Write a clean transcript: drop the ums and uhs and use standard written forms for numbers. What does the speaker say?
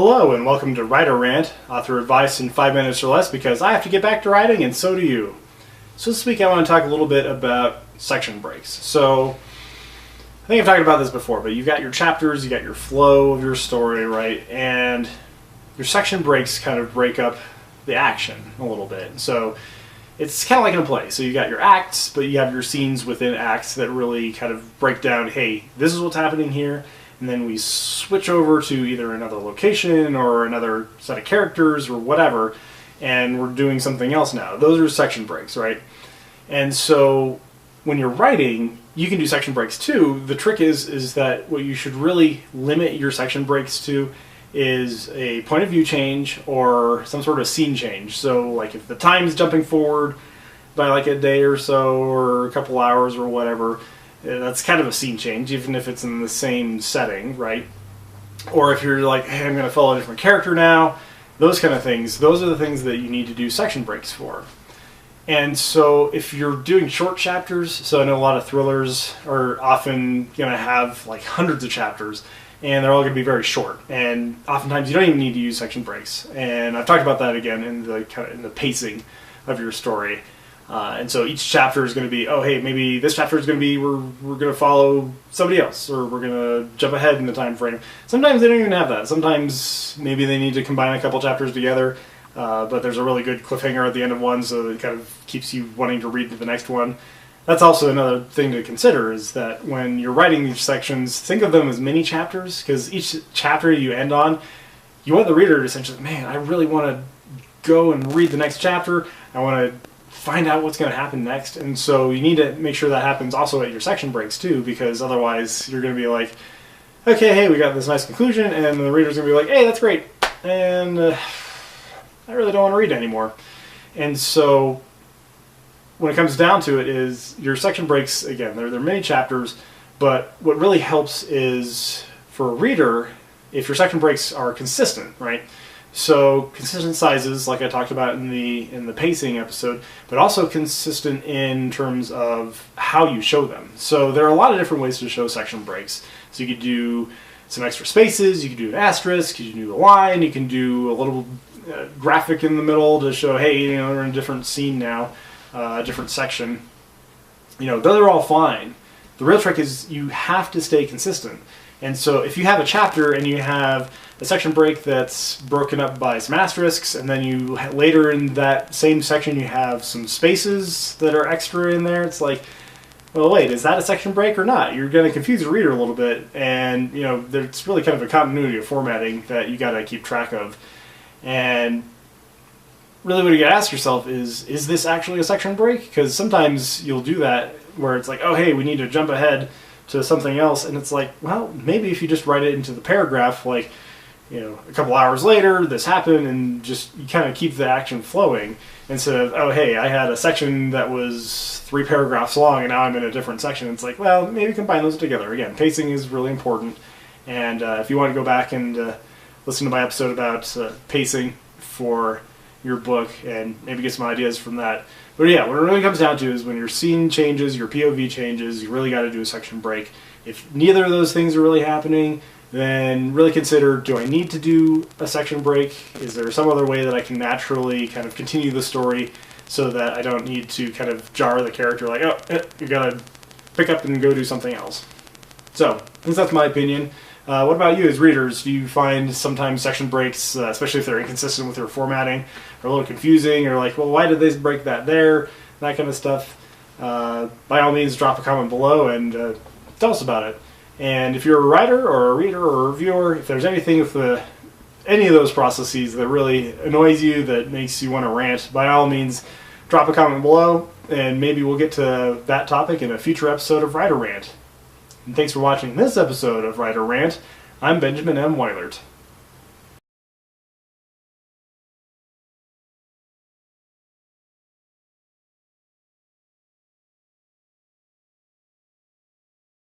Hello and welcome to Writer Rant, author advice in 5 minutes or less because I have to get back to writing and so do you. So this week I want to talk a little bit about section breaks. So I think I've talked about this before, but you've got your chapters, you got your flow of your story, right? And your section breaks kind of break up the action a little bit. So it's kind of like in a play. So you got your acts, but you have your scenes within acts that really kind of break down, hey, this is what's happening here. And then we switch over to either another location or another set of characters or whatever, and we're doing something else now. Those are section breaks, right? And so when you're writing, you can do section breaks too. The trick is that what you should really limit your section breaks to is a point of view change or some sort of scene change. So like if the time's jumping forward by like a day or so or a couple hours or whatever, that's kind of a scene change, even if it's in the same setting, right? Or if you're like, hey, I'm going to follow a different character now, those kind of things, those are the things that you need to do section breaks for. And so if you're doing short chapters, so I know a lot of thrillers are often going to have like hundreds of chapters, and they're all going to be very short. And oftentimes you don't even need to use section breaks. And I've talked about that again in the pacing of your story. And so each chapter is going to be, oh, hey, maybe this chapter is going to be we're going to follow somebody else, or we're going to jump ahead in the time frame. Sometimes they don't even have that. Sometimes maybe they need to combine a couple chapters together, but there's a really good cliffhanger at the end of one, so it kind of keeps you wanting to read to the next one. That's also another thing to consider, is that when you're writing these sections, think of them as mini chapters, because each chapter you end on, you want the reader to essentially, man, I really want to go and read the next chapter. I want to find out what's going to happen next, and so you need to make sure that happens also at your section breaks too, because otherwise you're going to be like, okay, hey, we got this nice conclusion, and the reader's going to be like, hey, that's great, and I really don't want to read anymore. And so when it comes down to it, is your section breaks, again, they're many chapters, but what really helps is for a reader if your section breaks are consistent, right? So consistent sizes, like I talked about in the pacing episode, but also consistent in terms of how you show them. So there are a lot of different ways to show section breaks. So you could do some extra spaces, you could do an asterisk, you can do a line, you can do a little graphic in the middle to show, hey, you know, we're in a different scene now, a different section. You know, those are all fine. The real trick is you have to stay consistent. And so if you have a chapter and you have a section break that's broken up by some asterisks, and then you later in that same section you have some spaces that are extra in there, it's like, well, wait, is that a section break or not? You're going to confuse the reader a little bit, and you know, there's really kind of a continuity of formatting that you got to keep track of. And really what you got to ask yourself is this actually a section break? Because sometimes you'll do that where it's like, oh, hey, we need to jump ahead to something else, and it's like, well, maybe if you just write it into the paragraph, like, you know, a couple hours later, this happened, and just you kind of keep the action flowing instead of, oh, hey, I had a section that was 3 paragraphs long, and now I'm in a different section. It's like, well, maybe combine those together. Again, pacing is really important, and if you want to go back and listen to my episode about pacing for your book and maybe get some ideas from that. But yeah, what it really comes down to is when your scene changes, your POV changes, you really got to do a section break. If neither of those things are really happening, then really consider, do I need to do a section break? Is there some other way that I can naturally kind of continue the story so that I don't need to kind of jar the character like, oh, you got to pick up and go do something else. So, I think that's my opinion. What about you as readers? Do you find sometimes section breaks, especially if they're inconsistent with your formatting, are a little confusing, or like, well, why did they break that there? That kind of stuff. By all means, drop a comment below and tell us about it. And if you're a writer or a reader or a reviewer, if there's anything with any of those processes that really annoys you, that makes you want to rant, by all means, drop a comment below, and maybe we'll get to that topic in a future episode of Writer Rant. And thanks for watching this episode of Writer Rant. I'm Benjamin M. Weilert.